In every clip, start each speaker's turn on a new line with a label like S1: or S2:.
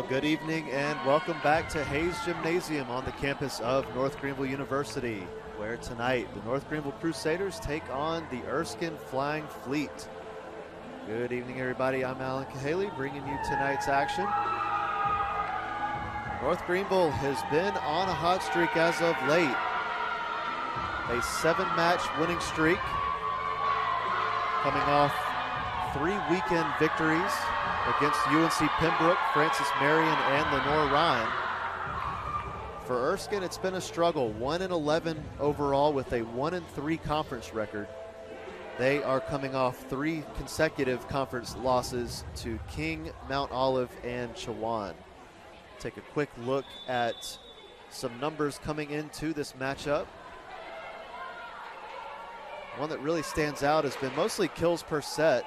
S1: Good evening and welcome back to Hayes Gymnasium on the campus of North Greenville University, where tonight the North Greenville Crusaders take on the Erskine Flying Fleet. Good evening, everybody. I'm Alan Cahaley bringing you tonight's action. North Greenville has been on a hot streak as of late. A 7-match winning streak, coming off 3 weekend victories against UNC Pembroke, Francis Marion, and Lenore Ryan. For Erskine, it's been a struggle. 1-11 overall with a 1-3 conference record. They are coming off 3 consecutive conference losses to King, Mount Olive, and Chowan. Take a quick look at some numbers coming into this matchup. One that really stands out has been mostly kills per set.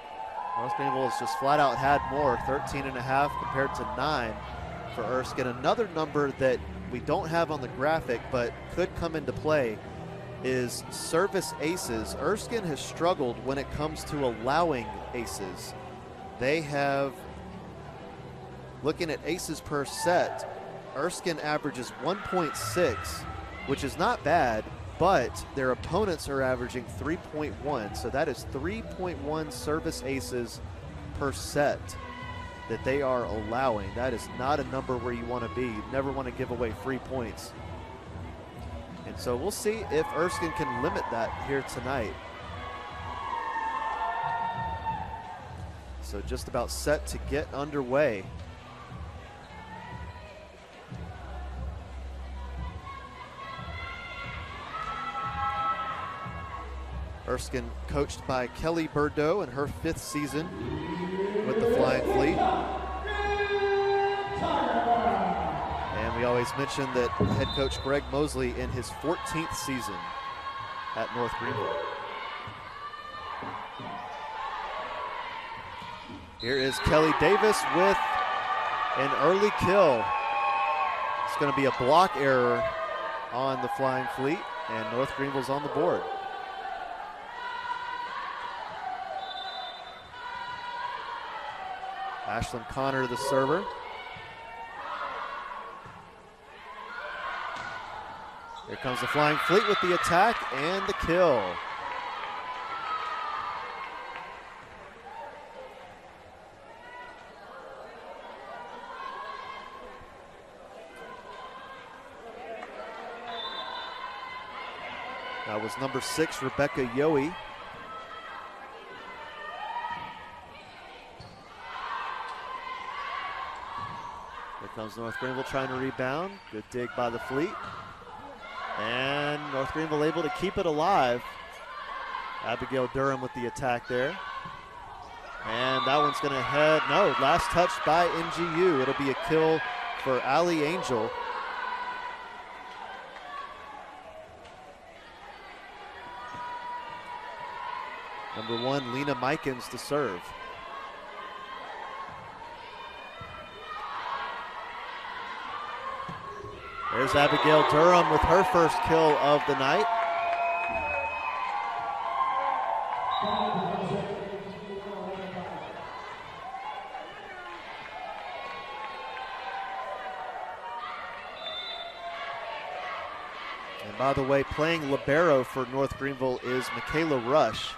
S1: North Greenville has just flat out had more, 13.5 compared to 9 for Erskine. Another number that we don't have on the graphic but could come into play is service aces. Erskine has struggled when it comes to allowing aces. They have, looking at aces per set, Erskine averages 1.6, which is not bad, but their opponents are averaging 3.1, so that is 3.1 service aces per set that they are allowing. That is not a number where you want to be. You never want to give away free points. And so we'll see if Erskine can limit that here tonight. So just about set to get underway. Erskine coached by Kelly Bordeaux in her 5th season with the Flying Fleet. And we always mention that head coach Greg Mosley in his 14th season at North Greenville. Here is Kelly Davis with an early kill. It's going to be a block error on the Flying Fleet, and North Greenville's on the board. Ashlyn Connor, the server. Here comes the Flying Fleet with the attack and the kill. That was number 6, Rebecca Yohe. Comes North Greenville trying to rebound. Good dig by the Fleet. And North Greenville able to keep it alive. Abigail Durham with the attack there. And that one's going to head, no, last touch by NGU. It'll be a kill for Allie Angel. Number 1, Lena Mikens to serve. There's Abigail Durham with her first kill of the night. And by the way, playing libero for North Greenville is Michaela Rush.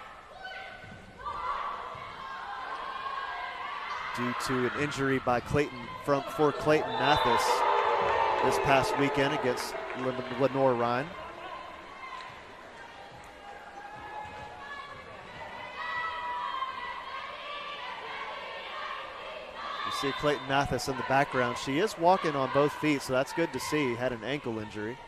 S1: due to an injury by for Clayton Mathis this past weekend against Lenore Rhine. You see Clayton Mathis in the background. She is walking on both feet, so that's good to see. Had an ankle injury.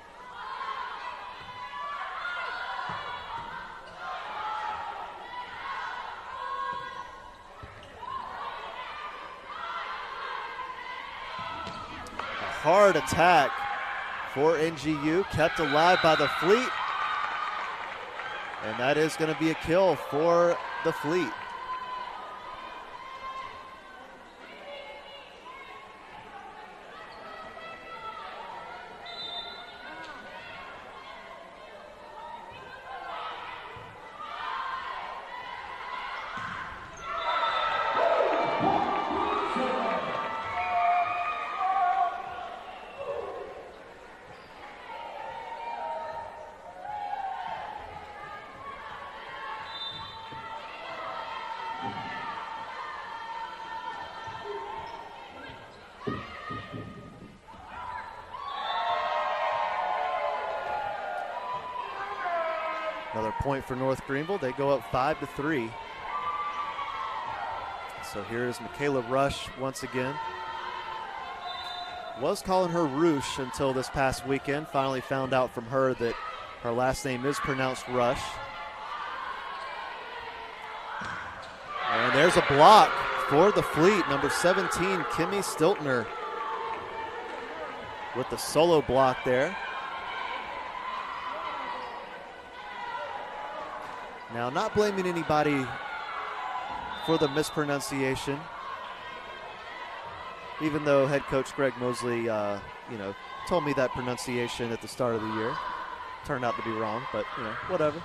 S1: Hard attack for NGU, kept alive by the Fleet. And that is going to be a kill for the Fleet. Another point for North Greenville. They go up 5-3. So here's Michaela Rush once again. Was calling her Roosh until this past weekend. Finally found out from her that her last name is pronounced Rush. And there's a block for the Fleet. Number 17, Kimmy Stiltner, with the solo block there. Now, not blaming anybody for the mispronunciation, even though head coach Greg Mosley, told me that pronunciation at the start of the year. Turned out to be wrong, but, whatever.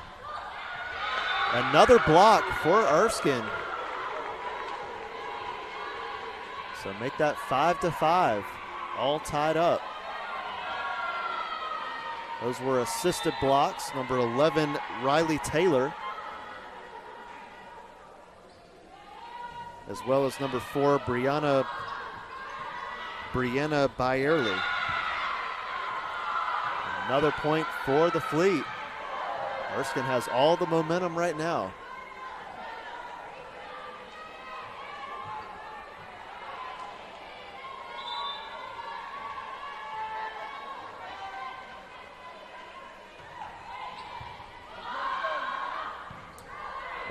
S1: Another block for Erskine. So make that 5-5, all tied up. Those were assisted blocks. Number 11, Riley Taylor, as well as number 4, Brianna Byerly. Another point for the Fleet. Erskine has all the momentum right now.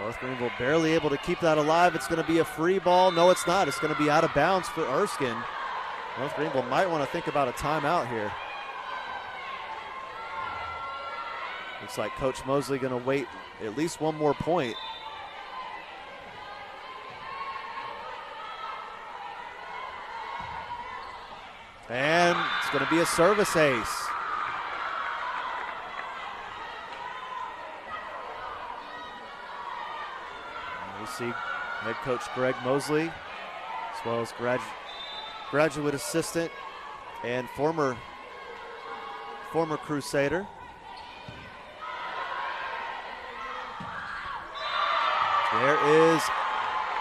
S1: North Greenville barely able to keep that alive. It's going to be a free ball. No, it's not. It's going to be out of bounds for Erskine. North Greenville might want to think about a timeout here. Looks like Coach Mosley going to wait at least one more point. And it's going to be a service ace. We see head coach Greg Mosley, as well as graduate assistant and former Crusader.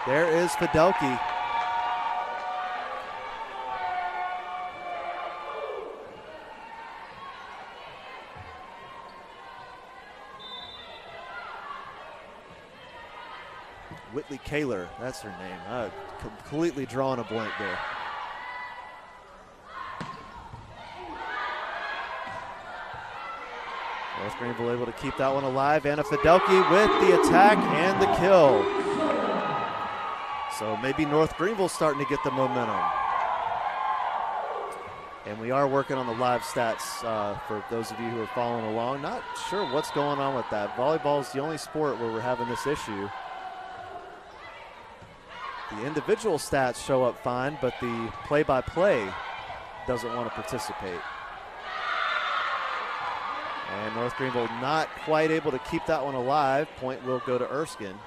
S1: There is Fidelki. Whitley Kaler, that's her name. Completely drawing a blank there. North Greenville able to keep that one alive. Anna Fidelki with the attack and the kill. So maybe North Greenville starting to get the momentum. And we are working on the live stats for those of you who are following along. Not sure what's going on with that. Volleyball is the only sport where we're having this issue. The individual stats show up fine, but the play-by-play doesn't want to participate. And North Greenville not quite able to keep that one alive. Point will go to Erskine.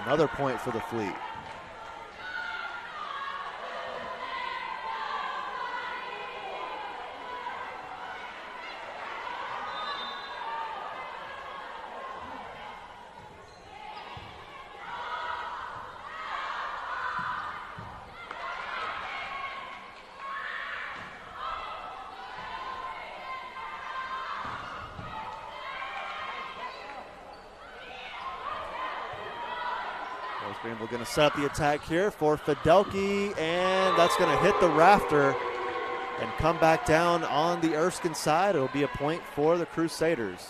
S1: Another point for the Fleet. Greenville going to set up the attack here for Fidelki, and that's going to hit the rafter and come back down on the Erskine side. It'll be a point for the Crusaders.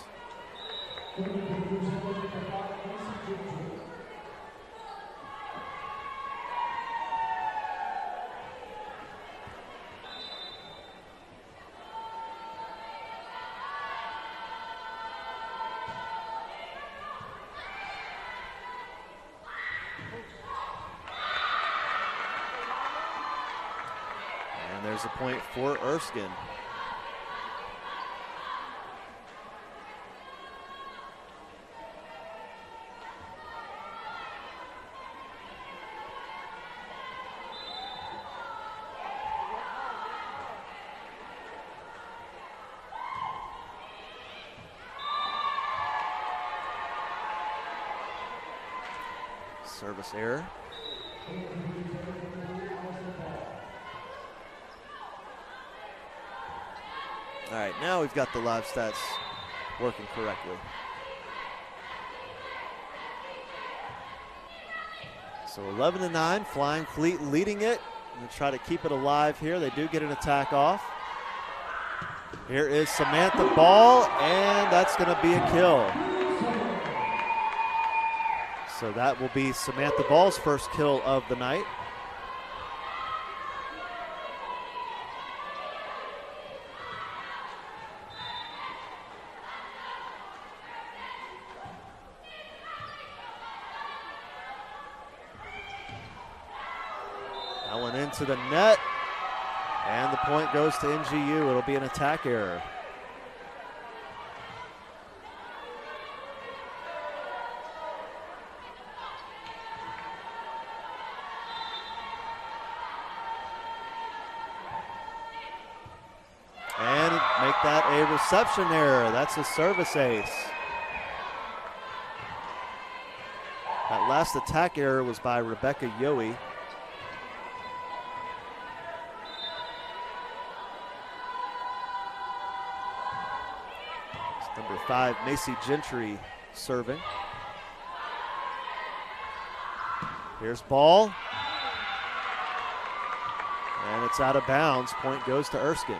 S1: There's a point for Erskine. Service error. All right, now we've got the live stats working correctly. So 11-9, Flying Fleet leading it. Going to try to keep it alive here. They do get an attack off. Here is Samantha Ball, and that's going to be a kill. So that will be Samantha Ball's first kill of the night. That one into the net, and the point goes to NGU. It'll be an attack error. And make that a reception error. That's a service ace. That last attack error was by Rebecca Yohe. Number 5, Macy Gentry serving. Here's ball. And it's out of bounds. Point goes to Erskine.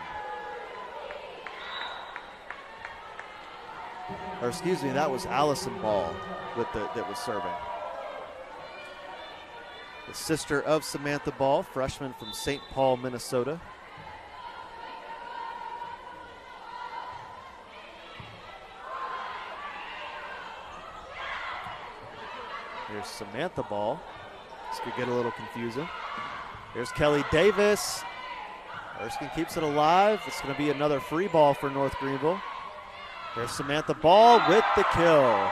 S1: Or excuse me, that was Allison Ball that was serving. The sister of Samantha Ball, freshman from St. Paul, Minnesota. Here's Samantha Ball. This could get a little confusing. Here's Kelly Davis. Erskine keeps it alive. It's going to be another free ball for North Greenville. There's Samantha Ball with the kill.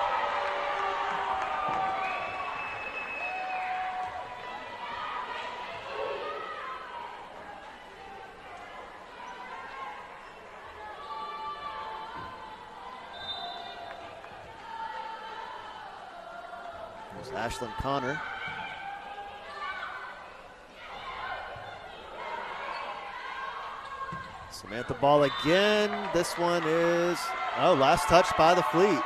S1: There's Ashlyn Connor. Samantha Ball again. This one is, last touch by the Fleet.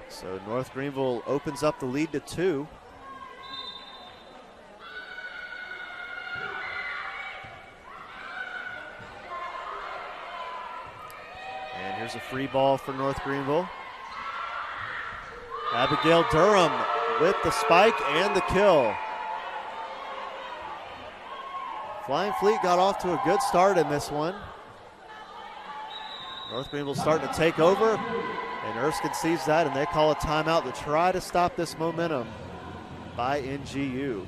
S1: So North Greenville opens up the lead to 2. And here's a free ball for North Greenville. Abigail Durham with the spike and the kill. Flying Fleet got off to a good start in this one. North Greenville starting to take over, and Erskine sees that, and they call a timeout to try to stop this momentum by NGU.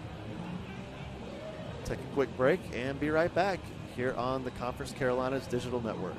S1: Take a quick break and be right back here on the Conference Carolinas Digital Network.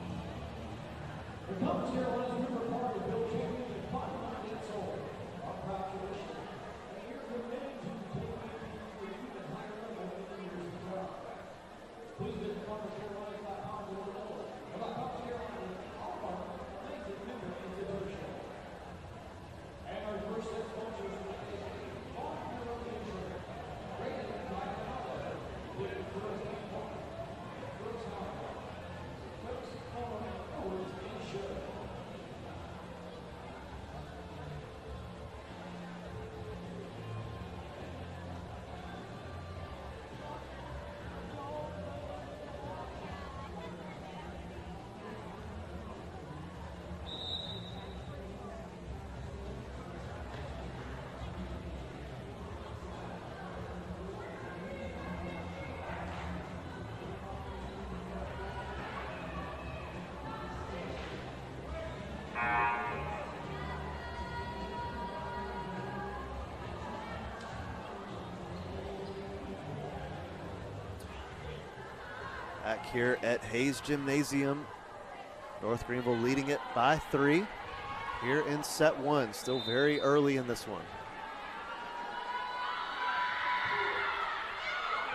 S1: Back here at Hayes Gymnasium. North Greenville leading it by 3 here in set 1. Still very early in this one.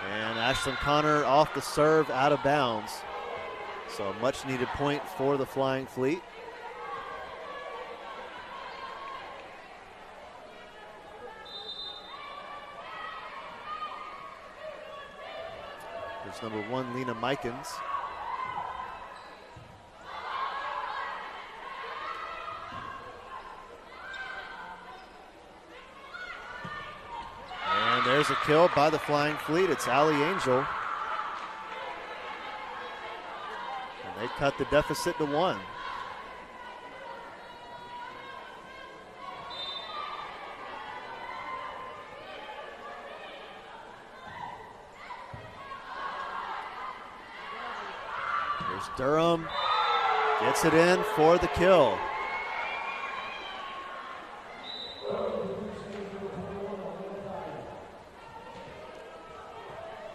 S1: And Ashlyn Connor off the serve, out of bounds. So a much needed point for the Flying Fleet. There's number 1, Lena Mikens. And there's a kill by the Flying Fleet. It's Allie Angel. And they cut the deficit to 1. Here's Durham. Gets it in for the kill.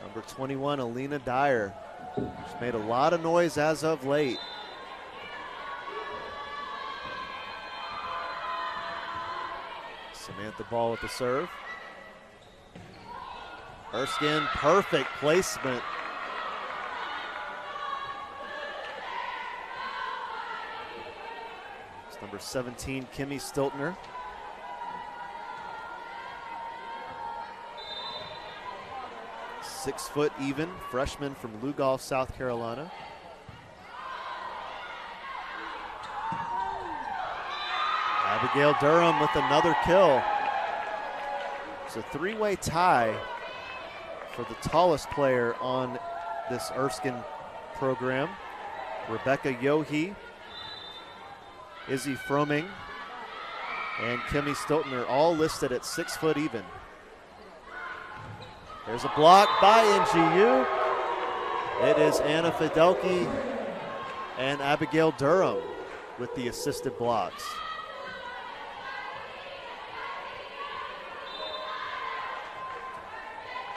S1: Number 21, Alina Dyer. She's made a lot of noise as of late. Samantha Ball with the serve. Erskine, perfect placement. It's number 17, Kimmy Stiltner. Six foot even, freshman from Lugoff, South Carolina. Abigail Durham with another kill. It's a 3-way tie for the tallest player on this Erskine program. Rebecca Yohe, Izzy Froming, and Kimmy Stiltner all listed at 6 foot even. There's a block by NGU. It is Anna Fidelke and Abigail Durham with the assisted blocks.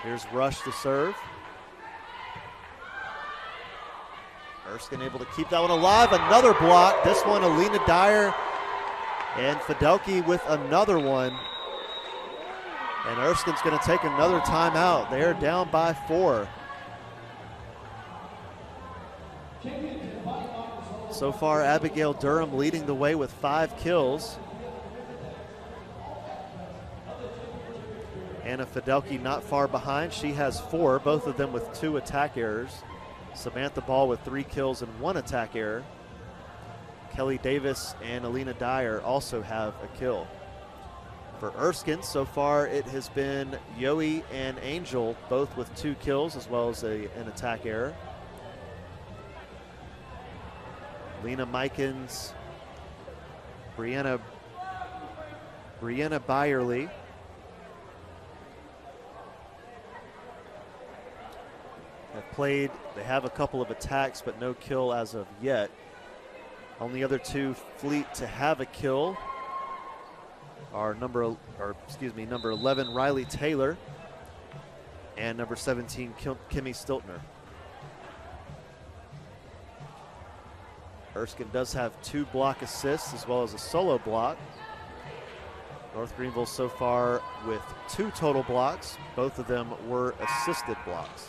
S1: Here's Rush to serve. Erskine able to keep that one alive. Another block. This one, Alina Dyer and Fidelke with another one. And Erskine's going to take another timeout. They are down by 4. So far, Abigail Durham leading the way with 5 kills. Anna Fidelke not far behind. She has 4, both of them with 2 attack errors. Samantha Ball with 3 kills and 1 attack error. Kelly Davis and Alina Dyer also have a kill. For Erskine, so far it has been Yohe and Angel, both with 2 kills as well as an attack error. Lena Mikens, Brianna Byerly, have played. They have a couple of attacks, but no kill as of yet. Only other 2 Fleet to have a kill are number 11, Riley Taylor, and number 17, Kimmy Stiltner. Erskine does have 2 block assists as well as a solo block. North Greenville so far with 2 total blocks. Both of them were assisted blocks.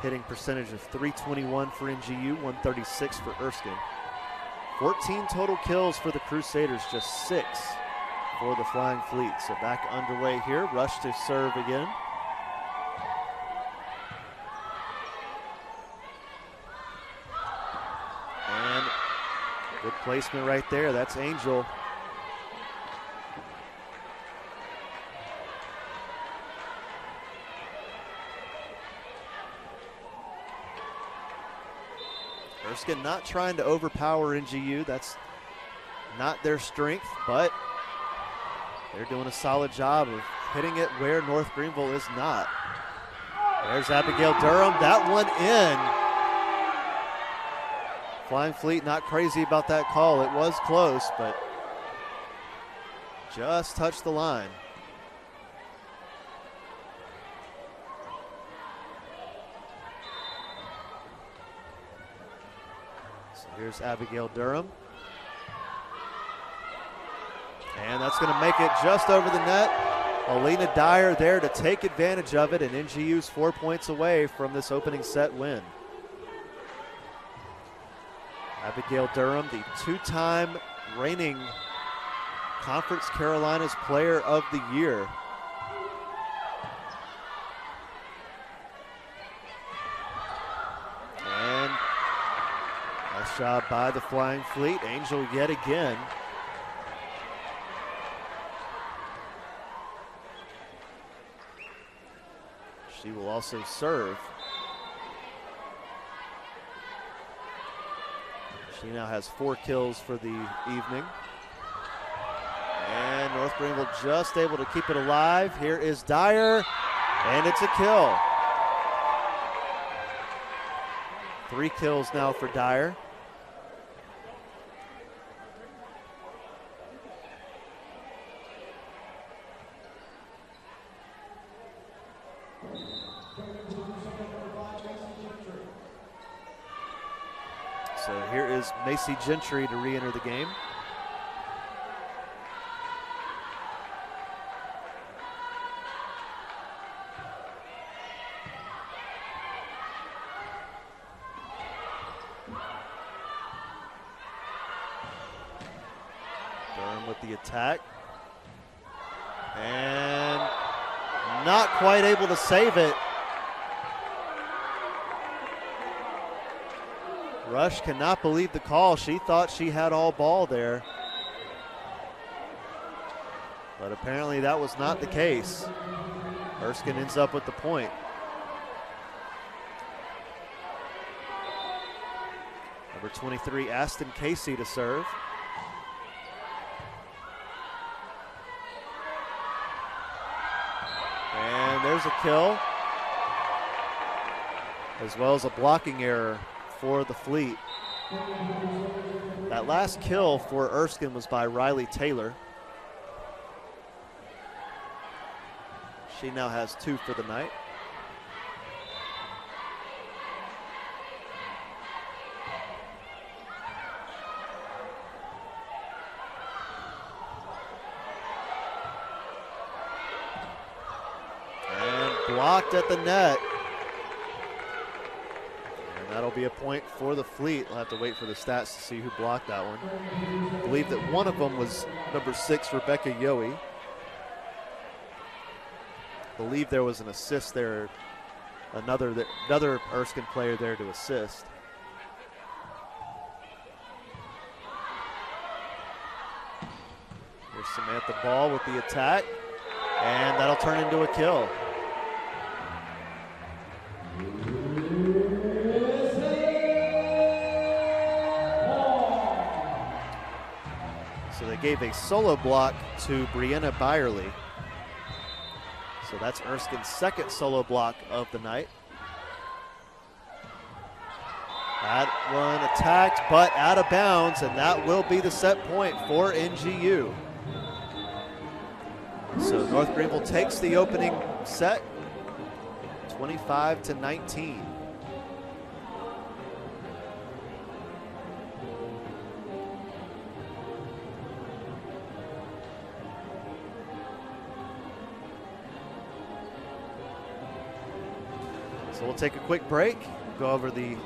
S1: Hitting percentage of .321 for NGU, 136 for Erskine. 14 total kills for the Crusaders, just 6 for the Flying Fleet. So back underway here. Rush to serve again. And good placement right there. That's Angel. Erskine not trying to overpower NGU. That's not their strength, but they're doing a solid job of hitting it where North Greenville is not. There's Abigail Durham. That one in. Flying Fleet not crazy about that call. It was close, but just touched the line. Here's Abigail Durham. And that's going to make it just over the net. Alina Dyer there to take advantage of it, and NGU's 4 points away from this opening set win. Abigail Durham, the two-time reigning Conference Carolinas Player of the Year. And nice job by the Flying Fleet. Angel yet again. She will also serve. She now has 4 kills for the evening. And North Greenville just able to keep it alive. Here is Dyer, and it's a kill. 3 kills now for Dyer. So here is Macy Gentry to re-enter the game. Durham with the attack. And not quite able to save it. Rush cannot believe the call. She thought she had all ball there. But apparently that was not the case. Erskine ends up with the point. Number 23, Aston Casey to serve. And there's a kill, as well as a blocking error for the Fleet. That last kill for Erskine was by Riley Taylor. She now has 2 for the night. And blocked at the net. That'll be a point for the Fleet. We'll have to wait for the stats to see who blocked that one. I believe that one of them was number 6, Rebecca Yohe. I believe there was an assist there, another Erskine player there to assist. Here's Samantha Ball with the attack, and that'll turn into a kill. So they gave a solo block to Brianna Byerly. So that's Erskine's second solo block of the night. That one attacked, but out of bounds, and that will be the set point for NGU. So North Greenville takes the opening set, 25-19. So we'll take a quick break, go over the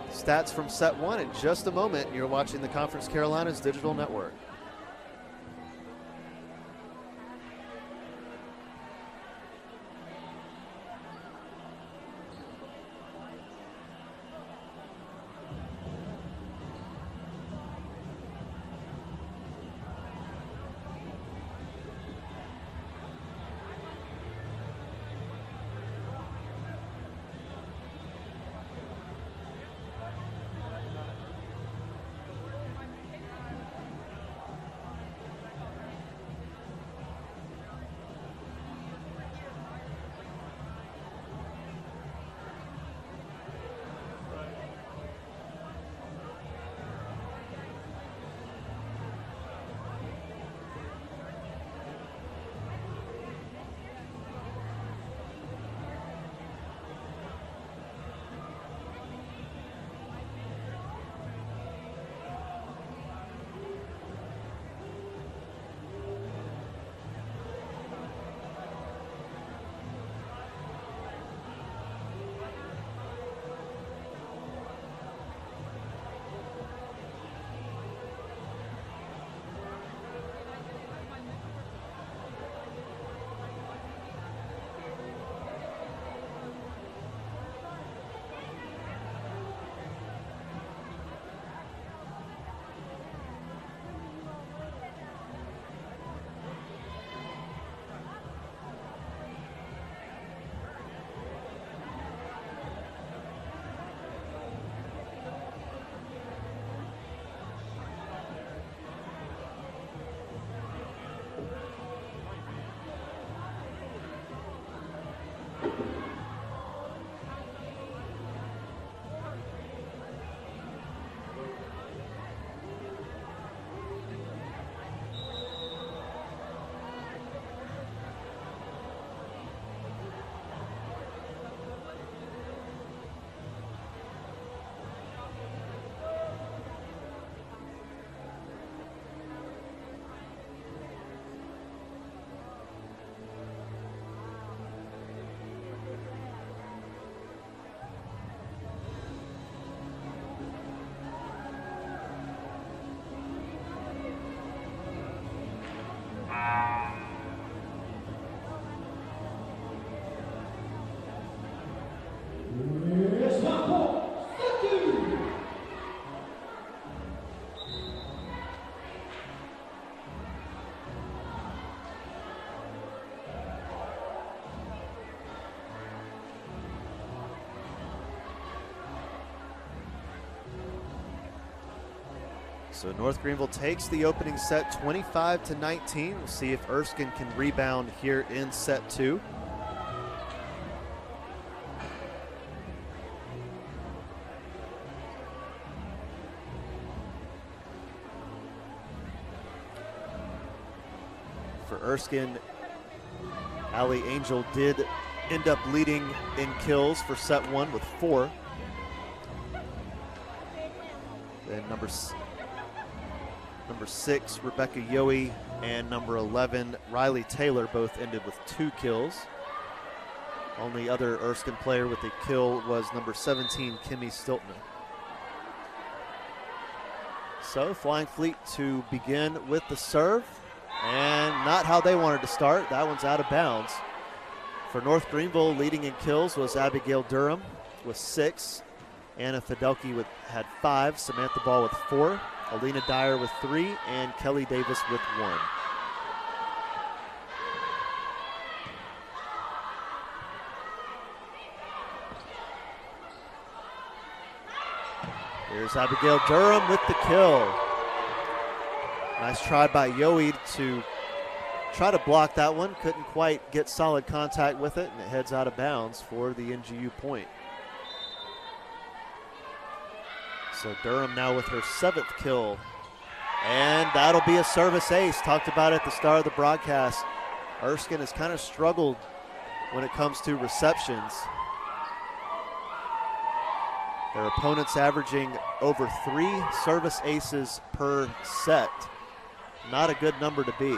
S1: stats from set 1 in just a moment. You're watching the Conference Carolinas Digital Network. So North Greenville takes the opening set 25-19. We'll see if Erskine can rebound here in set 2. For Erskine, Allie Angel did end up leading in kills for set 1 with 4. Then number 6, Rebecca Yohe, and number 11, Riley Taylor, both ended with 2 kills. Only other Erskine player with a kill was number 17, Kimmy Stiltner. So Flying Fleet to begin with the serve, and not how they wanted to start. That one's out of bounds. For North Greenville, leading in kills was Abigail Durham with 6. Anna Fidelke had 5, Samantha Ball with 4. Alina Dyer with 3, and Kelly Davis with 1. Here's Abigail Durham with the kill. Nice try by Yohe to try to block that one. Couldn't quite get solid contact with it, and it heads out of bounds for the NGU point. So Durham now with her 7th kill, and that'll be a service ace. Talked about it at the start of the broadcast. Erskine has kind of struggled when it comes to receptions. Their opponents averaging over 3 service aces per set. Not a good number to be.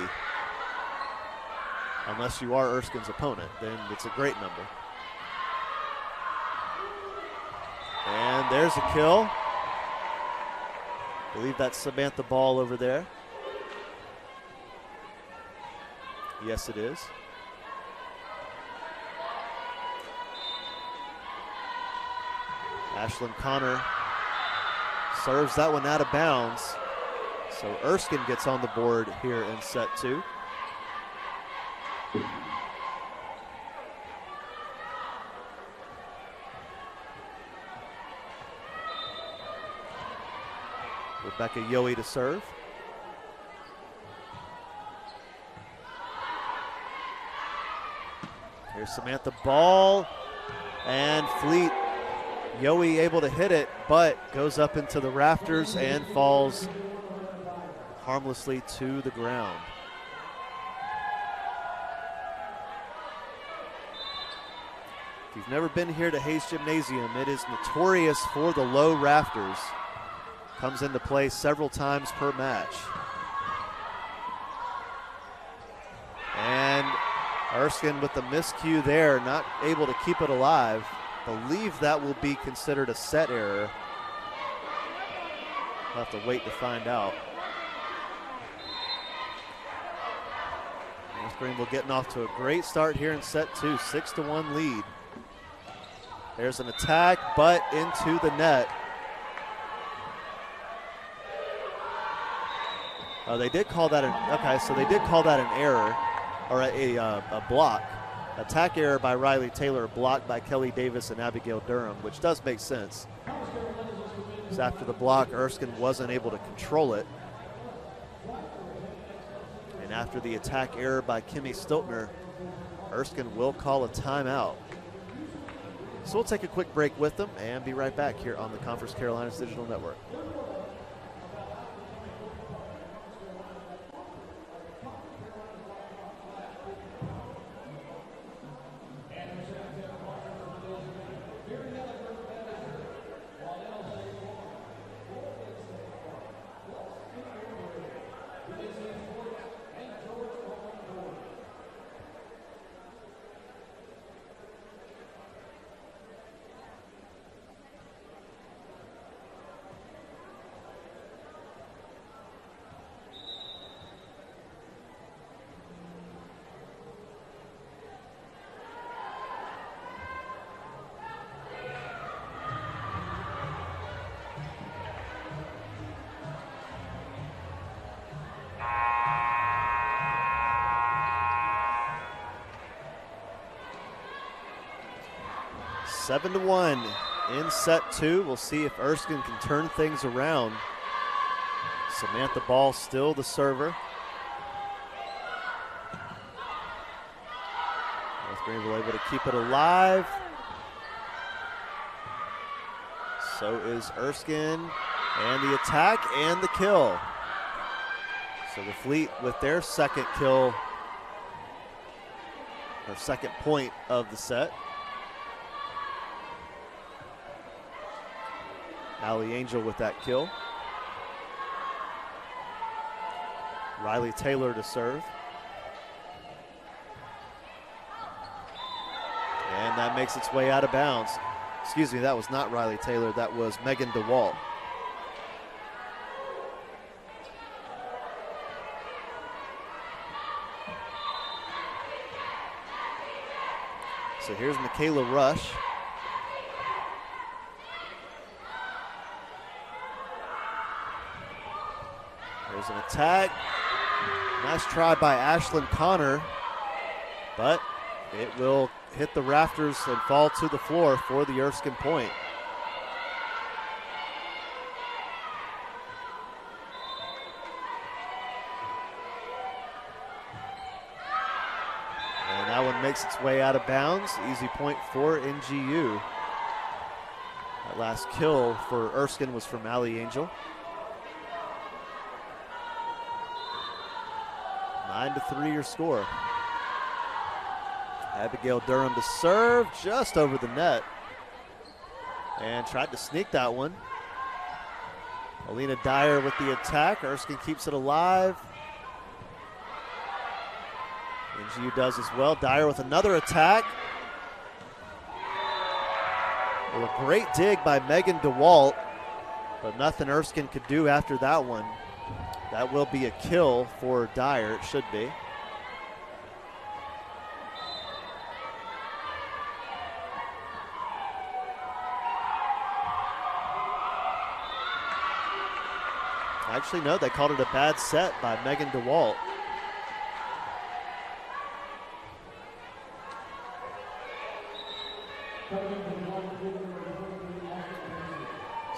S1: Unless you are Erskine's opponent, then it's a great number. And there's a kill. I believe that's Samantha Ball over there. Yes, it is. Ashlyn Connor serves that one out of bounds. So Erskine gets on the board here in set 2. Rebecca Yohe to serve. Here's Samantha Ball, and Fleet. Yohe able to hit it, but goes up into the rafters and falls harmlessly to the ground. If you've never been here to Hayes Gymnasium, it is notorious for the low rafters. Comes into play several times per match. And Erskine with the miscue there, not able to keep it alive. Believe that will be considered a set error. We'll have to wait to find out. North Greenville getting off to a great start here in set 2, 6-1 lead. There's an attack, but into the net. They did call that an error, or a block. Attack error by Riley Taylor, blocked by Kelly Davis and Abigail Durham, which does make sense. Because after the block, Erskine wasn't able to control it. And after the attack error by Kimmy Stiltner, Erskine will call a timeout. So we'll take a quick break with them and be right back here on the Conference Carolinas Digital Network. Seven to 1 in set two. We'll see if Erskine can turn things around. Samantha Ball still the server. North Greenville able to keep it alive. So is Erskine, and the attack and the kill. So the Fleet with their second kill, or second point of the set. Allie Angel with that kill. Riley Taylor to serve. And that makes its way out of bounds. Excuse me, that was not Riley Taylor, that was Megan DeWalt. So here's Michaela Rush. There's an attack. Nice try by Ashlyn Connor, but it will hit the rafters and fall to the floor for the Erskine point. And that one makes its way out of bounds. Easy point for NGU. That last kill for Erskine was from Allie Angel. 9-3 your score. Abigail Durham to serve just over the net. And tried to sneak that one. Alina Dyer with the attack. Erskine keeps it alive. NGU does as well. Dyer with another attack. Well, a great dig by Megan DeWalt, but nothing Erskine could do after that one. That will be a kill for Dyer, it should be. Actually, no, they called it a bad set by Megan DeWalt.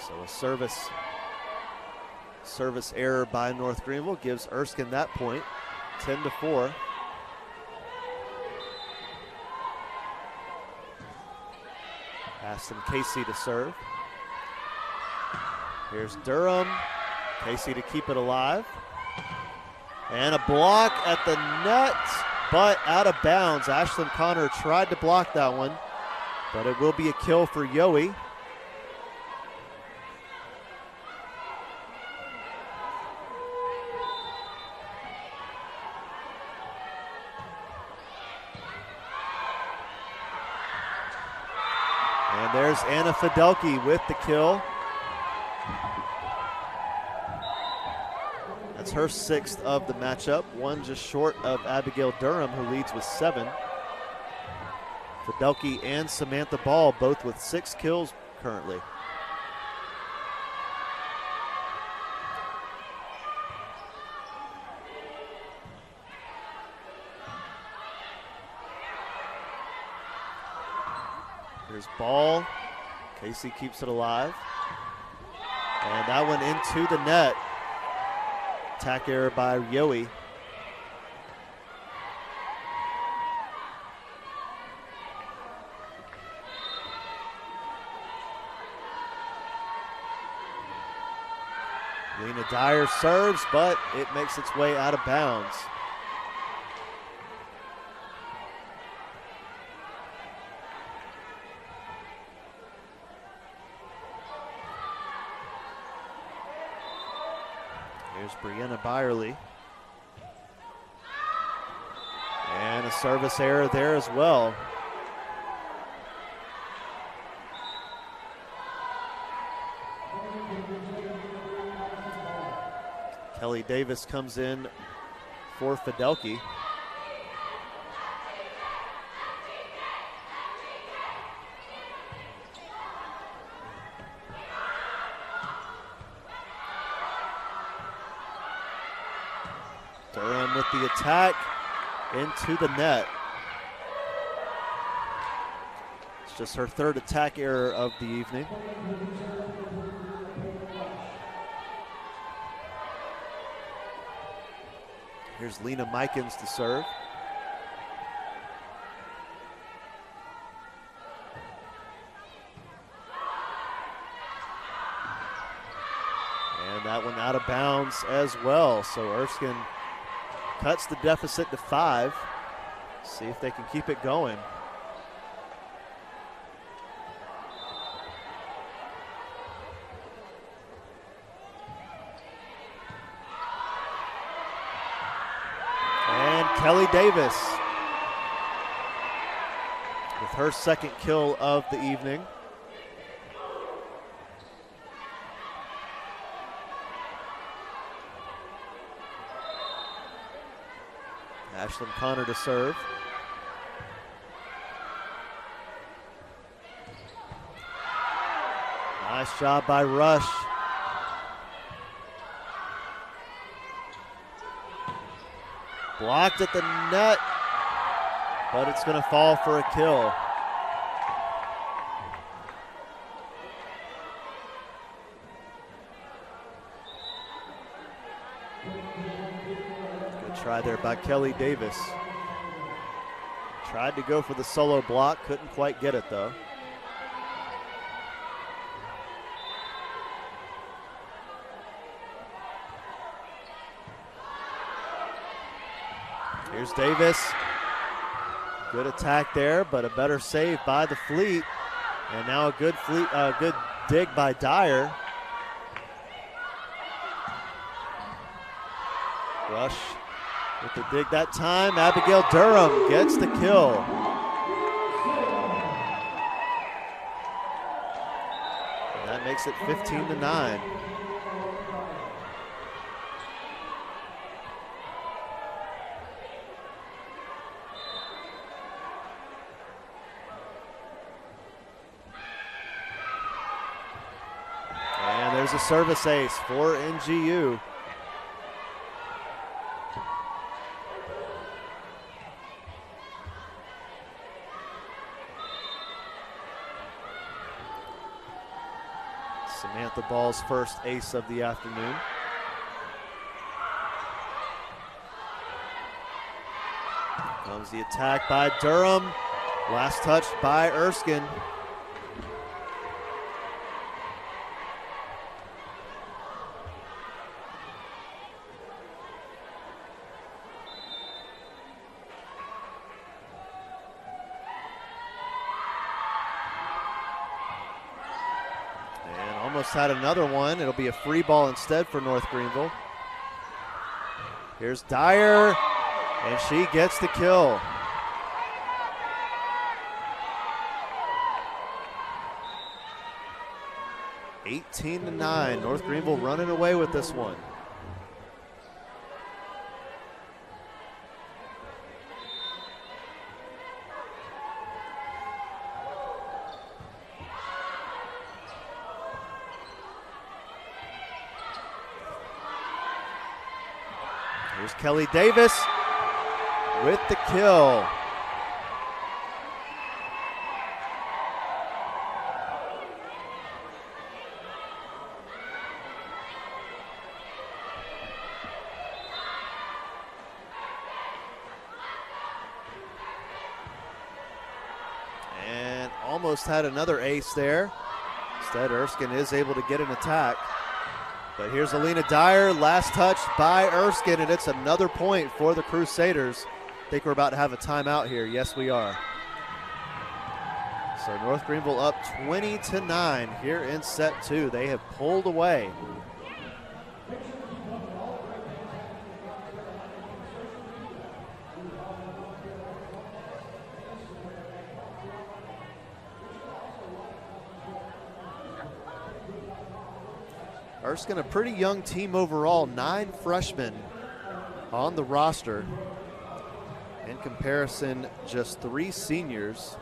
S1: So a service error by North Greenville gives Erskine that point, 10-4. Aston Casey to serve. Here's Durham. Casey to keep it alive. And a block at the net, but out of bounds. Ashlyn Connor tried to block that one, but it will be a kill for Yowie. And there's Anna Fidelki with the kill. That's her sixth of the matchup, one just short of Abigail Durham, who leads with 7. Fidelki and Samantha Ball both with 6 kills currently. Here's Ball. Casey keeps it alive. And that one into the net. Attack error by Yowie. Lena Dyer serves, but it makes its way out of bounds. Here's Brianna Byerly. And a service error there as well. Kelly Davis comes in for Fidelki. Durham with the attack into the net. It's just her third attack error of the evening. Here's Lena Mikens to serve. And that one out of bounds as well. So Erskine cuts the deficit to 5. See if they can keep it going. Kelly Davis with her second kill of the evening. Ashlyn Connor to serve. Nice job by Rush. Blocked at the net, but it's going to fall for a kill. Good try there by Kelly Davis. Tried to go for the solo block, couldn't quite get it though. Here's Davis. Good attack there, but a better save by the Fleet. And now a good dig by Dyer. Rush with the dig that time. Abigail Durham gets the kill. And that makes it 15-9. A service ace for NGU. Samantha Ball's first ace of the afternoon. Comes the attack by Durham. Last touch by Erskine. Almost had another one. It'll be a free ball instead for North Greenville. Here's Dyer, and she gets the kill. (18-9). North Greenville running away with this one. Here's Kelly Davis with the kill. And almost had another ace there. Instead, Erskine is able to get an attack. But here's Alina Dyer, last touch by Erskine, and it's another point for the Crusaders. I think we're about to have a timeout here. Yes, we are. So North Greenville up 20-9 here in set 2. They have pulled away. Erskine, a pretty young team overall, 9 freshmen on the roster. In comparison, just 3 seniors.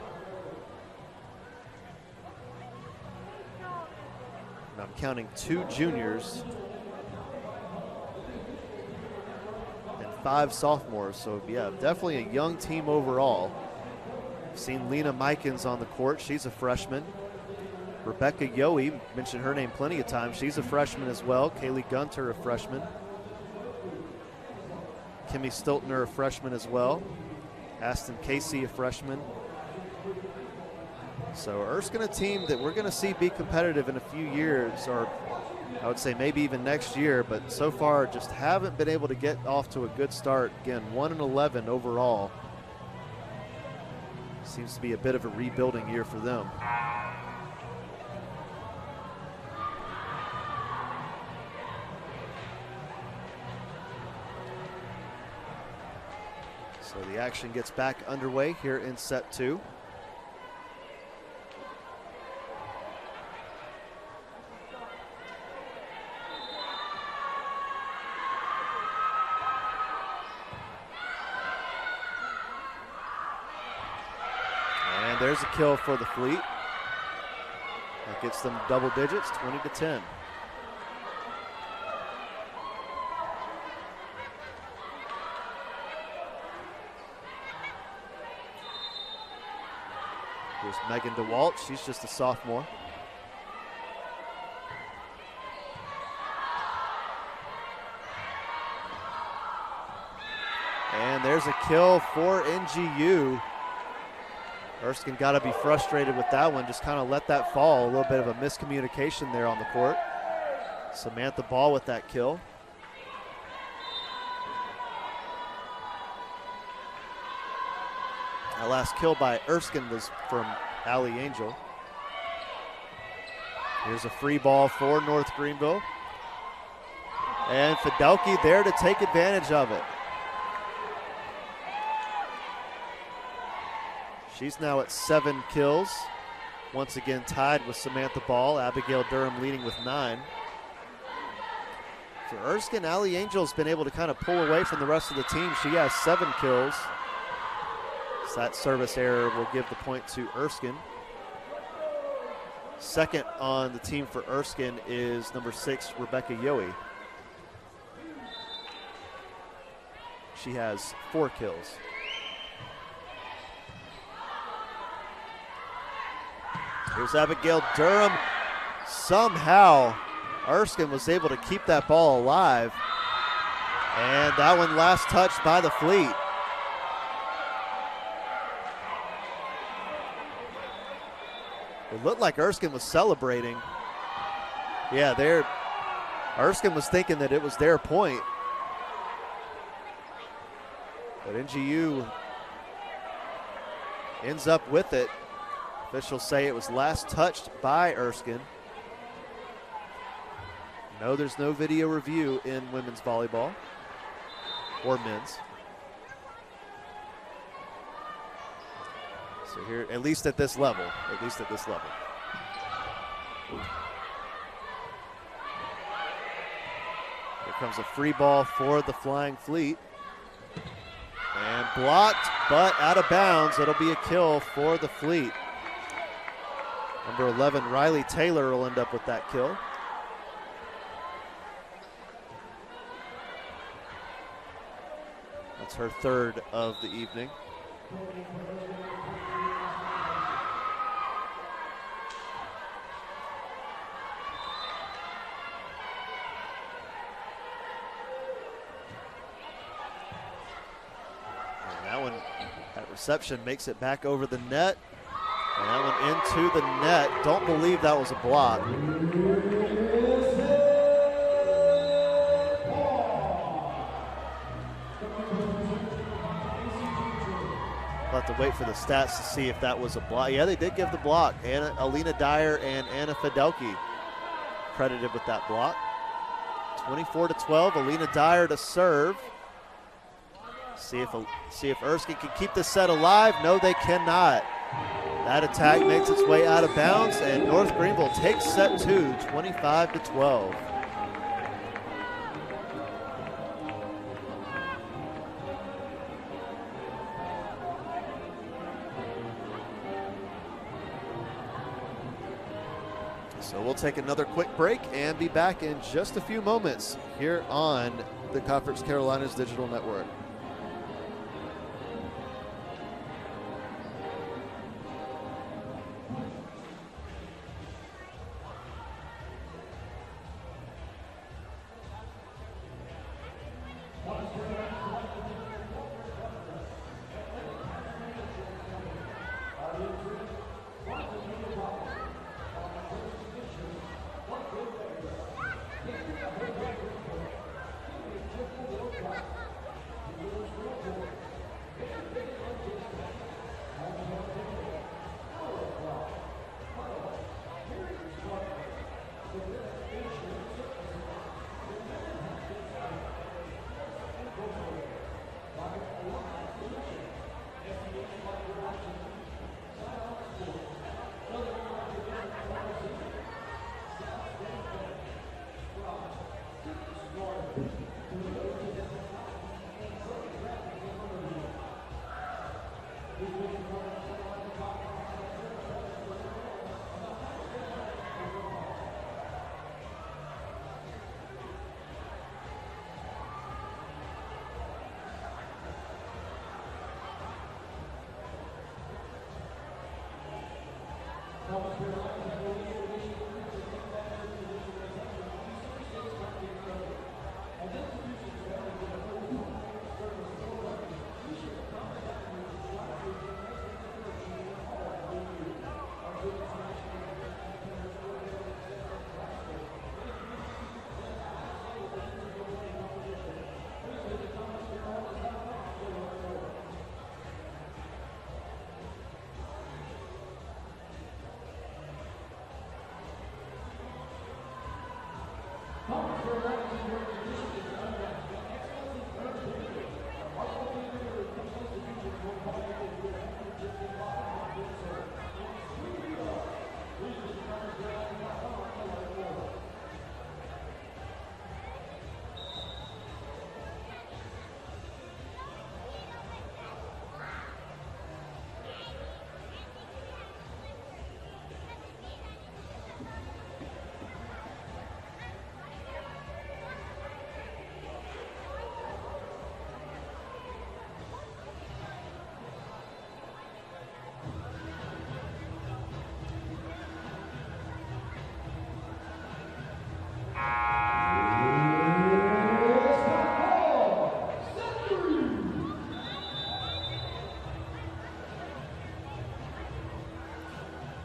S1: And I'm counting 2 juniors and 5 sophomores. So yeah, definitely a young team overall. I've seen Lena Mikens on the court. She's a freshman. Rebecca Yohe, mentioned her name plenty of times. She's a freshman as well. Kaylee Gunter, a freshman. Kimmy Stiltner, a freshman as well. Aston Casey, a freshman. So Erskine, a team that we're going to see be competitive in a few years, or I would say maybe even next year, but so far just haven't been able to get off to a good start. Again, 1-11 overall. Seems to be a bit of a rebuilding year for them. So the action gets back underway here in set 2. And there's a kill for the Fleet. That gets them double digits, 20-10. Here's Megan DeWalt. She's just a sophomore. And there's a kill for NGU. Erskine got to be frustrated with that one. Just kind of let that fall. A little bit of a miscommunication there on the court. Samantha Ball with that kill. That last kill by Erskine was from Allie Angel. Here's a free ball for North Greenville. And Fidelki there to take advantage of it. She's now at 7 kills. Once again tied with Samantha Ball. Abigail Durham leading with 9. For Erskine, Allie Angel's been able to kind of pull away from the rest of the team. She has 7 kills. So that service error will give the point to Erskine. Second on the team for Erskine is number 6, Rebecca Yohe. She has 4 kills. Here's Abigail Durham. Somehow, Erskine was able to keep that ball alive. And that one last touched by the Fleet. It looked like Erskine was celebrating. Yeah, Erskine was thinking that it was their point. But NGU ends up with it. Officials say it was last touched by Erskine. No, there's no video review in women's volleyball or men's. So here, at least at this level, Here comes a free ball for the Flying Fleet. And blocked, but out of bounds. It'll be a kill for the Fleet. Number 11, Riley Taylor will end up with that kill. That's her 3rd of the evening. That reception makes it back over the net. And that one into the net. Don't believe that was a block. have to wait for the stats to see if that was a block. Yeah, they did give the block. Alina Dyer and Anna Fidelki credited with that block. 24-12, Alina Dyer to serve. See if Erskine can keep this set alive. No, they cannot. That attack makes its way out of bounds, and North Greenville takes set 2, 25-12. So we'll take another quick break and be back in just a few moments here on the Conference Carolinas Digital Network.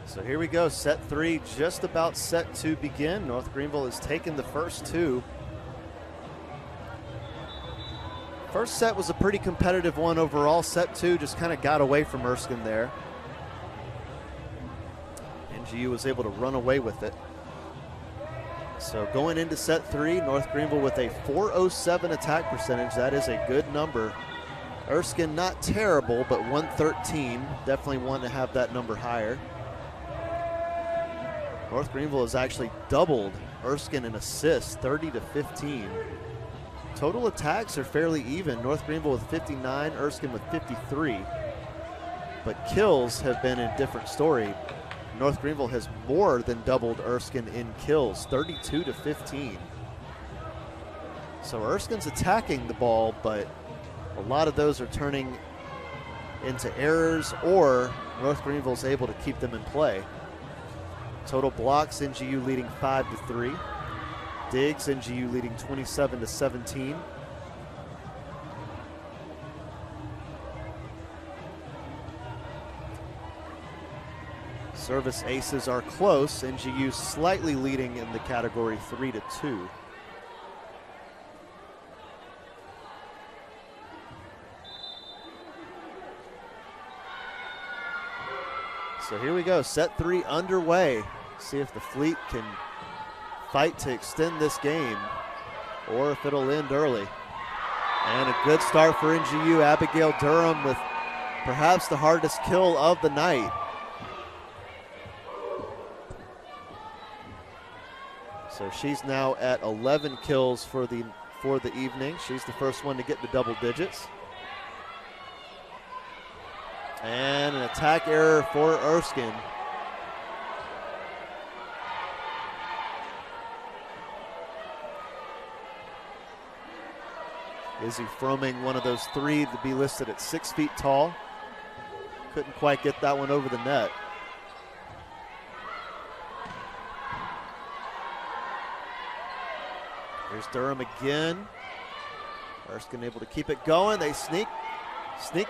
S1: So here we go, set 3 just about set to begin. North Greenville has taken the first 2. First set was a pretty competitive one overall. Set 2 just kind of got away from Erskine there. NGU was able to run away with it. So going into set 3, North Greenville with a .407 attack percentage. That is a good number. Erskine not terrible, but 113. Definitely want to have that number higher. North Greenville has actually doubled Erskine in assists, 30-15. Total attacks are fairly even. North Greenville with 59, Erskine with 53. But kills have been a different story. North Greenville has more than doubled Erskine in kills, 32-15. So Erskine's attacking the ball, but a lot of those are turning into errors, or North Greenville's able to keep them in play. Total blocks, NGU leading 5-3. Digs, NGU leading 27-17. Service aces are close. NGU slightly leading in the category 3-2. So here we go, set 3 underway. See if the Fleet can fight to extend this game or if it'll end early. And a good start for NGU. Abigail Durham with perhaps the hardest kill of the night. So she's now at 11 kills for the evening. She's the first one to get to double digits. And an attack error for Erskine. Izzy Froming, one of those 3 to be listed at 6 feet tall. Couldn't quite get that one over the net. Here's Durham again. Erskine able to keep it going. They sneak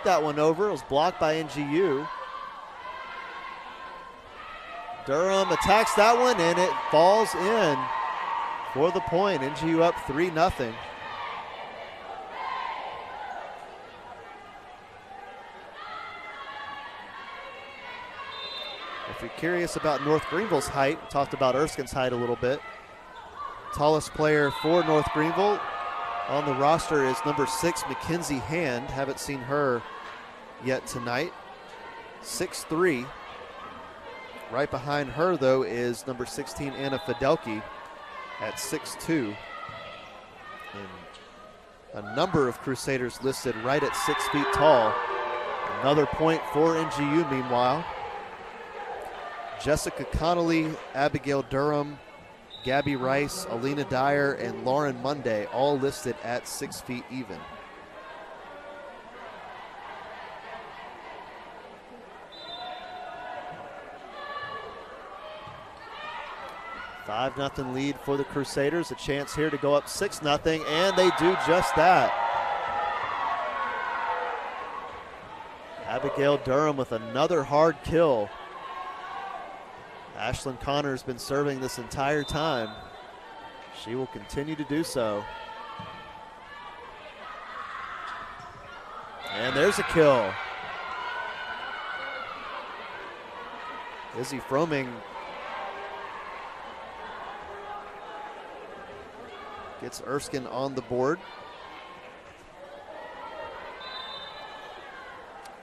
S1: that one over. It was blocked by NGU. Durham attacks that one, and it falls in for the point. NGU up 3-0. If you're curious about North Greenville's height, we talked about Erskine's height a little bit. Tallest player for North Greenville on the roster is number 6, Mackenzie Hand. Haven't seen her yet tonight. 6'3". Right behind her, though, is number 16, Anna Fidelki at 6'2". And a number of Crusaders listed right at 6 feet tall. Another point for NGU, meanwhile. Jessica Connolly, Abigail Durham, Gabby Rice, Alina Dyer, and Lauren Monday, all listed at 6 feet even. $5-0 lead for the Crusaders. A chance here to go up 6-0, and they do just that. Abigail Durham with another hard kill. Ashlyn Connor has been serving this entire time. She will continue to do so. And there's a kill. Izzy Froming gets Erskine on the board.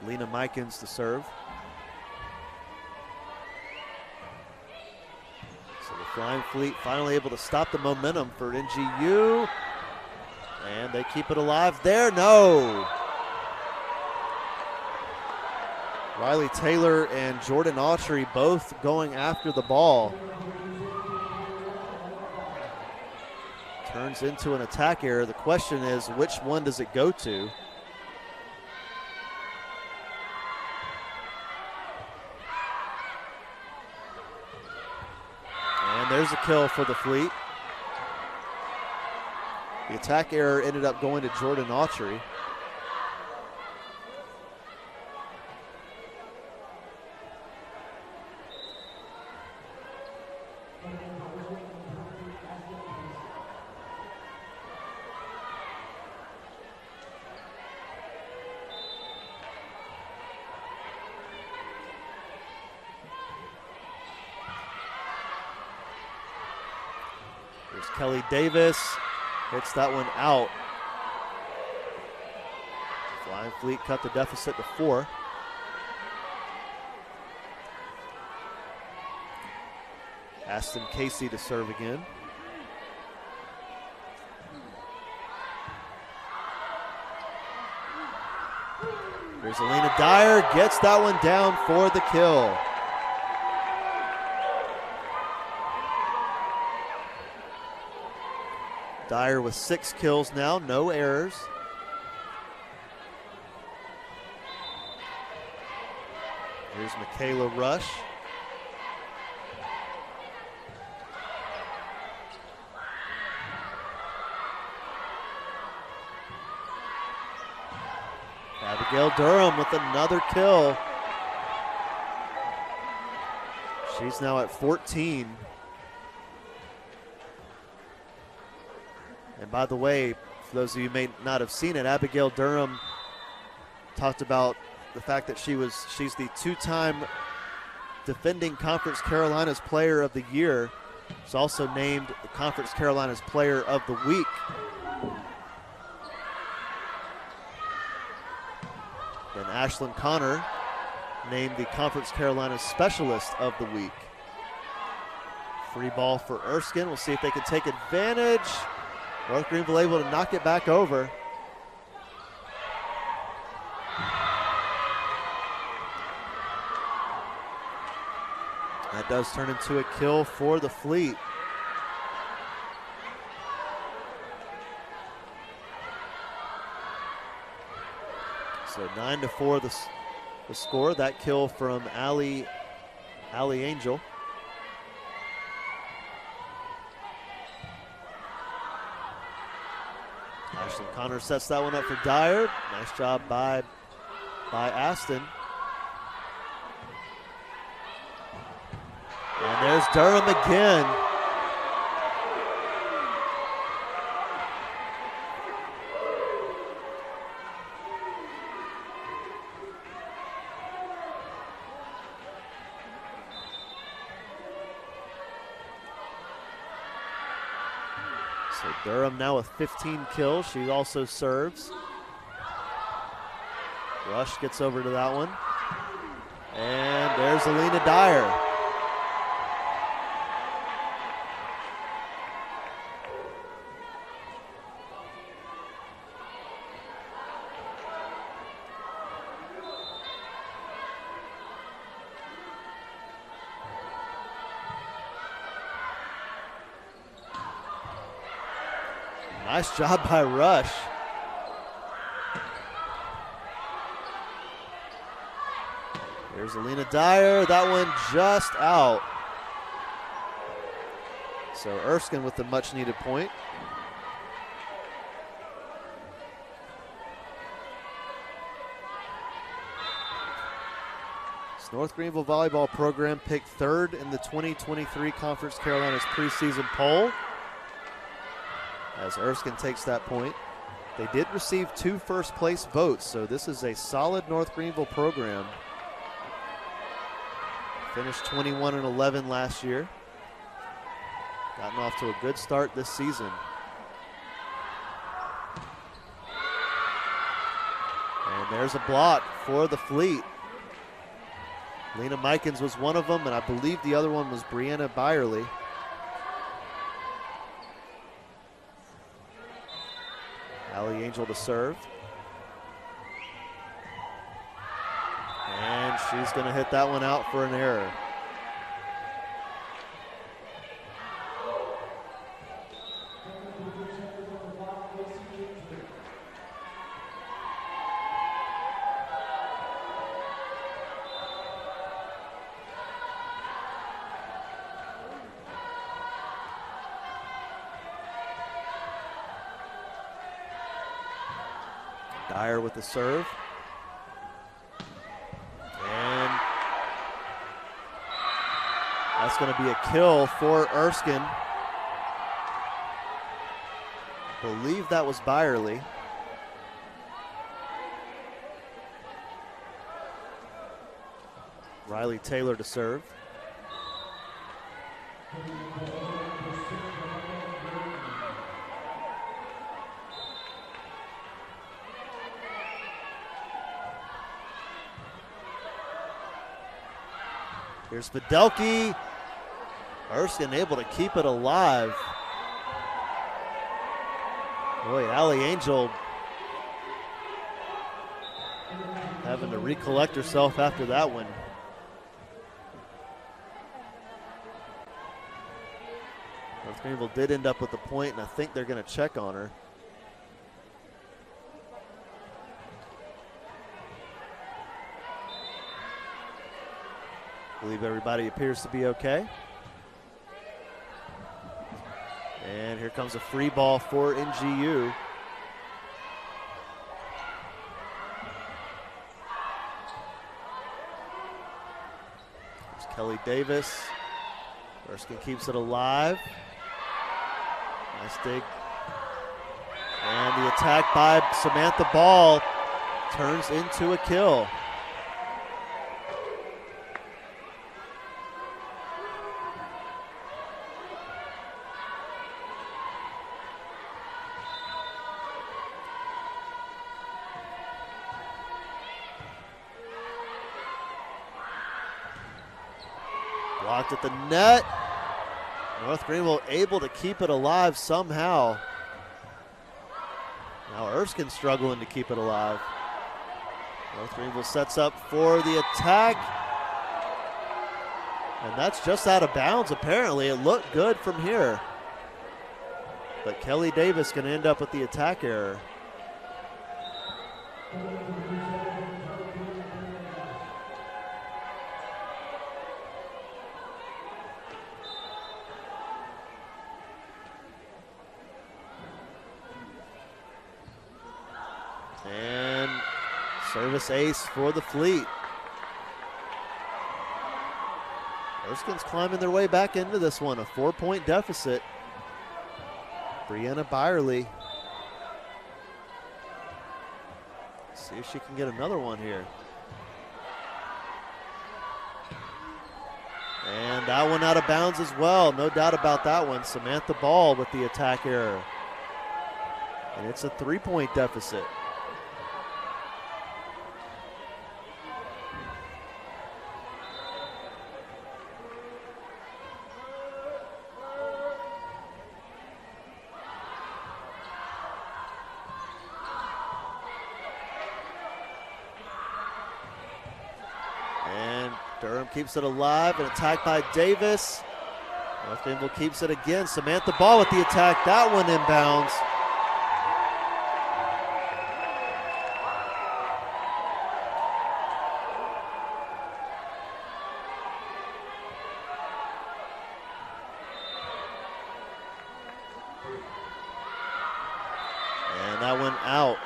S1: Lena Mikens to serve. So the Flying Fleet finally able to stop the momentum for NGU. And they keep it alive there. No. Riley Taylor and Jordan Autry both going after the ball. Turns into an attack error. The question is, which one does it go to? And there's a kill for the Fleet. The attack error ended up going to Jordan Autry. Kelly Davis hits that one out. Flying Fleet cut the deficit to 4. Aston Casey to serve again. Here's Alina Dyer, gets that one down for the kill. Dyer with 6 kills now, no errors. Here's Michaela Rush. Abigail Durham with another kill. She's now at 14. And by the way, for those of you who may not have seen it, Abigail Durham talked about the fact that she's the 2-time defending Conference Carolinas Player of the Year. She's also named the Conference Carolinas Player of the Week. Then Ashlyn Connor named the Conference Carolinas Specialist of the Week. Free ball for Erskine. We'll see if they can take advantage. North Greenville able to knock it back over. That does turn into a kill for the Fleet. So 9-4 the score. That kill from Allie Angel. Ashlyn Connor sets that one up for Dyer. Nice job by Aston. And there's Durham again. So Durham now with 15 kills. She also serves. Rush gets over to that one. And there's Alina Dyer. Nice job by Rush. Here's Alina Dyer. That one just out. So Erskine with the much needed point. This North Greenville volleyball program picked third in the 2023 Conference Carolinas preseason poll. As Erskine takes that point. They did receive 2 first-place votes, so this is a solid North Greenville program. Finished 21-11 last year. Gotten off to a good start this season. And there's a block for the Fleet. Lena Mikens was one of them, and I believe the other one was Brianna Byerly. Allie Angel to serve. And she's going to hit that one out for an error. Dyer with the serve. And that's going to be a kill for Erskine. Believe that was Byerly. Riley Taylor to serve. Here's Videlke. Erskine able to keep it alive. Boy, Allie Angel having to recollect herself after that one. North Greenville did end up with the point, and I think they're going to check on her. I believe everybody appears to be okay. And here comes a free ball for NGU. There's Kelly Davis. Erskine keeps it alive. Nice dig. And the attack by Samantha Ball turns into a kill. Blocked at the net. North Greenville able to keep it alive somehow. Now Erskine struggling to keep it alive. North Greenville sets up for the attack. And that's just out of bounds apparently. It looked good from here. But Kelly Davis going to end up with the attack error. And service ace for the Fleet. Erskine's climbing their way back into this one, a 4-point deficit. Brianna Byerly. See if she can get another one here. And that one out of bounds as well, no doubt about that one. Samantha Ball with the attack error. And it's a 3-point deficit. Durham keeps it alive, an attack by Davis. North Greenville keeps it again. Samantha Ball with the attack, that one inbounds. And that went out.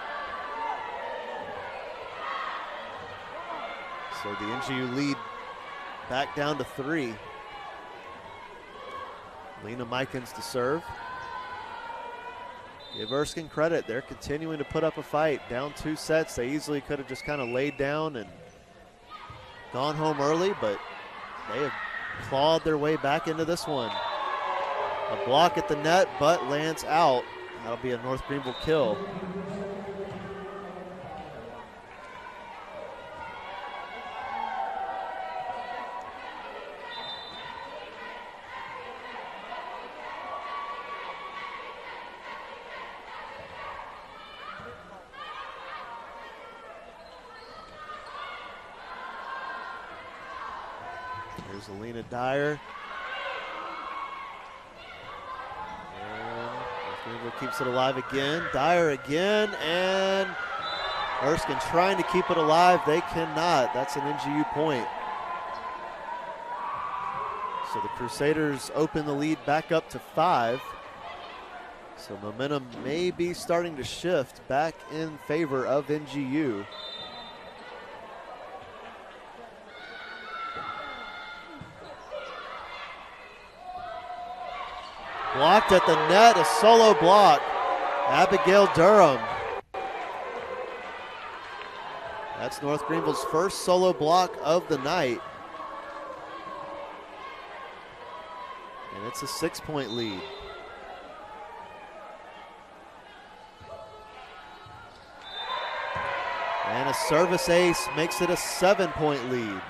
S1: So the NGU lead back down to 3. Lena Mikens to serve. Give Erskine credit. They're continuing to put up a fight. Down 2 sets. They easily could have just kind of laid down and gone home early, but they have clawed their way back into this one. A block at the net, but lands out. That'll be a North Greenville kill. Here's Alina Dyer. And Greenville keeps it alive again. Dyer again, and Erskine trying to keep it alive. They cannot. That's an NGU point. So the Crusaders open the lead back up to 5. So momentum may be starting to shift back in favor of NGU. Blocked at the net, a solo block. Abigail Durham. That's North Greenville's first solo block of the night. And it's a 6-point lead. And a service ace makes it a 7-point lead.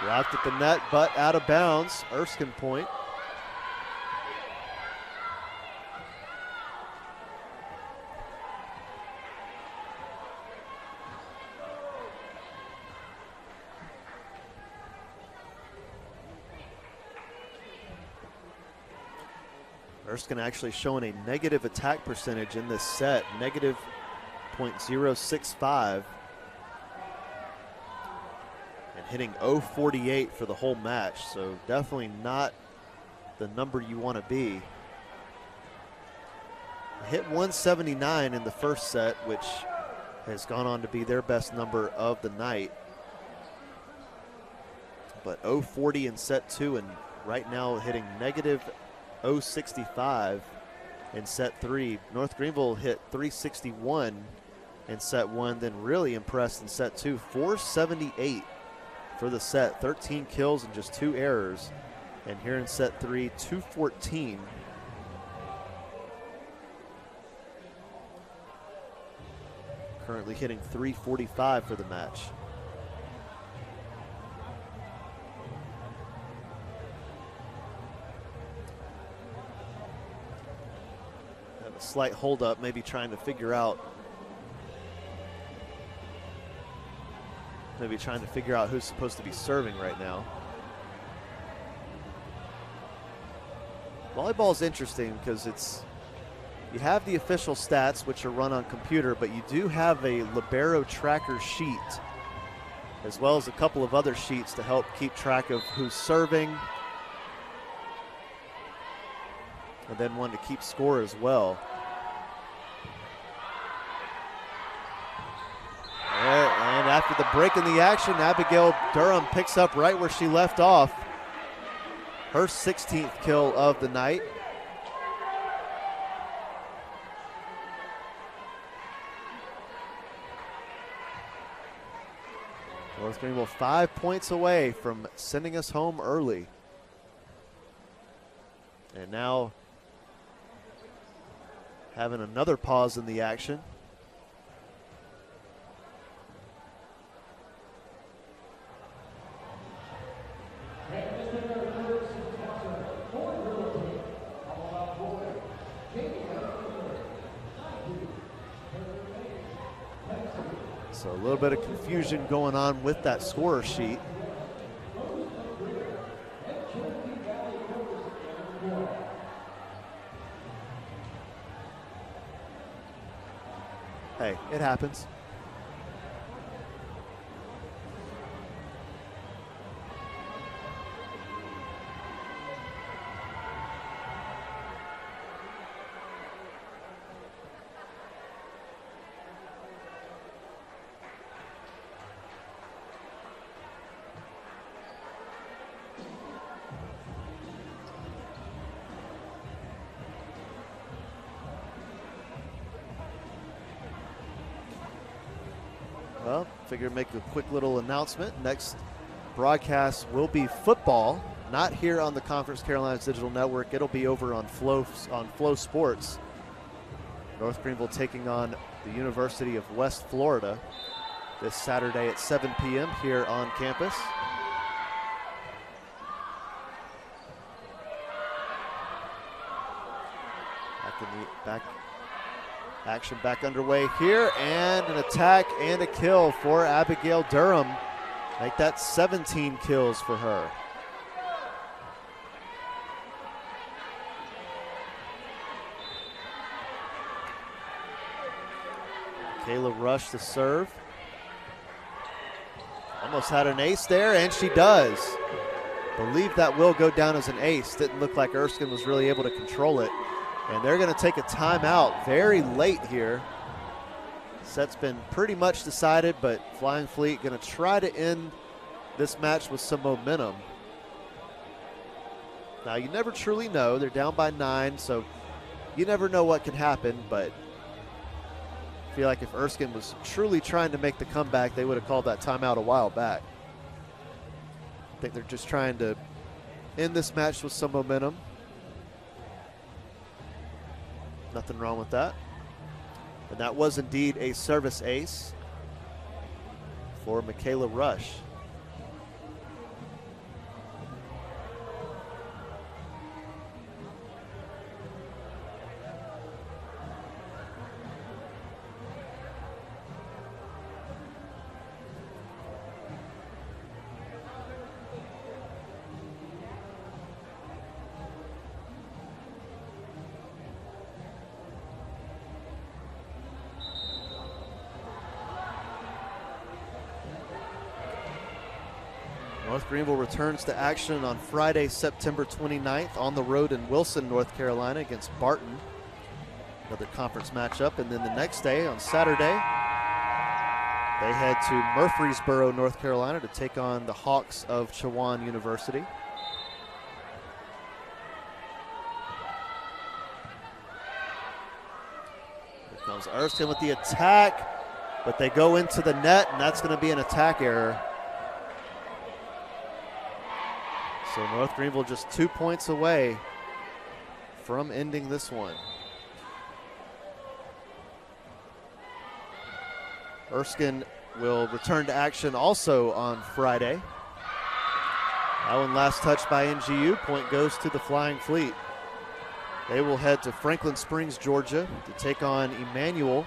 S1: Blocked at the net, but out of bounds. Erskine point. Erskine actually showing a negative attack percentage in this set, negative .065. Hitting 0.48 for the whole match, so definitely not the number you want to be. Hit 179 in the first set, which has gone on to be their best number of the night. But 0.40 in set 2, and right now hitting negative 0.65 in set 3. North Greenville hit 361 in set one, then really impressed in set two. 478 for the set, 13 kills and just 2 errors. And here in set three, 214. Currently hitting 345 for the match. Have a slight holdup, maybe trying to figure out who's supposed to be serving right now. Volleyball is interesting because you have the official stats, which are run on computer, but you do have a libero tracker sheet, as well as a couple of other sheets to help keep track of who's serving, and then one to keep score as well. And after the break in the action, Abigail Durham picks up right where she left off. Her 16th kill of the night. North Greenville 5 points away from sending us home early. And now having another pause in the action. So a little bit of confusion going on with that scorer sheet. Hey, it happens. Well, figure make a quick little announcement. Next broadcast will be football, not here on the Conference Carolinas Digital Network. It'll be over on Flow Sports. North Greenville taking on the University of West Florida this Saturday at 7 p.m. here on campus. Action back underway here, and an attack and a kill for Abigail Durham. Make that 17 kills for her. Kayla Rush to serve. Almost had an ace there, and she does. Believe that will go down as an ace. Didn't look like Erskine was really able to control it. And they're going to take a timeout very late here. Set's been pretty much decided, but Flying Fleet going to try to end this match with some momentum. Now, you never truly know. They're down by 9, so you never know what can happen, but I feel like if Erskine was truly trying to make the comeback, they would have called that timeout a while back. I think they're just trying to end this match with some momentum. Nothing wrong with that. And that was indeed a service ace for Michaela Rush. North Greenville returns to action on Friday, September 29th on the road in Wilson, North Carolina against Barton. Another conference matchup. And then the next day on Saturday, they head to Murfreesboro, North Carolina to take on the Hawks of Chowan University. Here comes Erskine with the attack. but they go into the net, and that's going to be an attack error. So North Greenville just 2 points away from ending this one. Erskine will return to action also on Friday. That one last touched by NGU. Point goes to the Flying Fleet. They will head to Franklin Springs, Georgia to take on Emmanuel,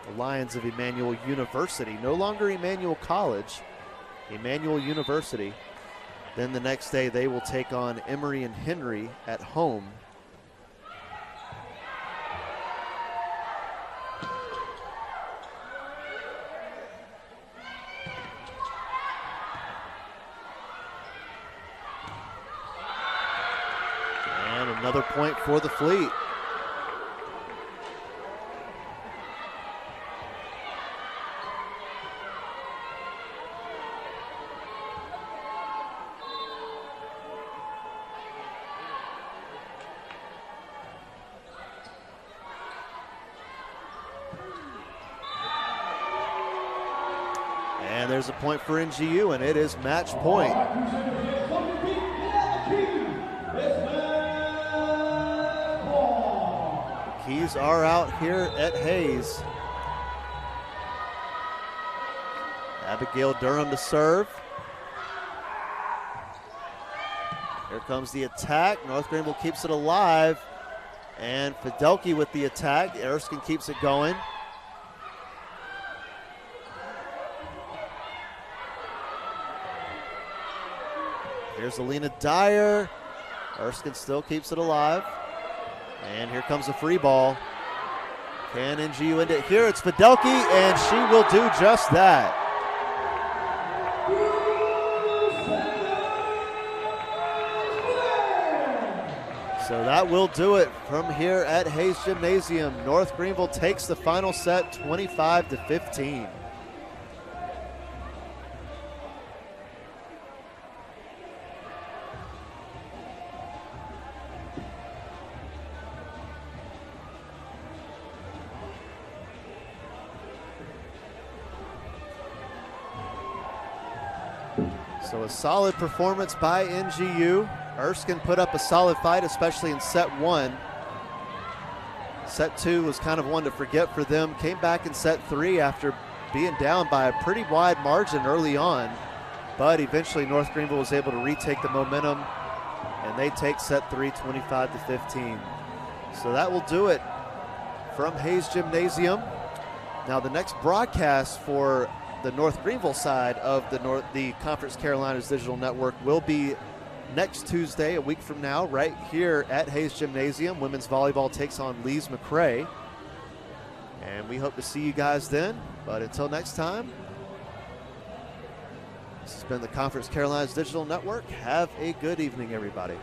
S1: the Lions of Emmanuel University. No longer Emmanuel College, Emmanuel University. Then the next day they will take on Emory and Henry at home. And another point for the Fleet. And there's a point for NGU, and it is match point. Keys are out here at Hayes. Abigail Durham to serve. Here comes the attack. North Greenville keeps it alive. And Fidelke with the attack. Erskine keeps it going. Here's Alina Dyer. Erskine still keeps it alive. And here comes a free ball. Can NGU end it here? It's Fidelke, and she will do just that. So that will do it from here at Hayes Gymnasium. North Greenville takes the final set 25-15. So a solid performance by NGU. Erskine put up a solid fight, especially in set one. Set two was kind of one to forget for them. Came back in set three after being down by a pretty wide margin early on. But eventually North Greenville was able to retake the momentum, and they take set three 25-15. So that will do it from Hayes Gymnasium. Now the next broadcast for the North Greenville side of the Conference Carolinas Digital Network will be next Tuesday, a week from now, right here at Hayes Gymnasium. Women's volleyball takes on Lees McRae. And we hope to see you guys then. But until next time, this has been the Conference Carolinas Digital Network. Have a good evening, everybody.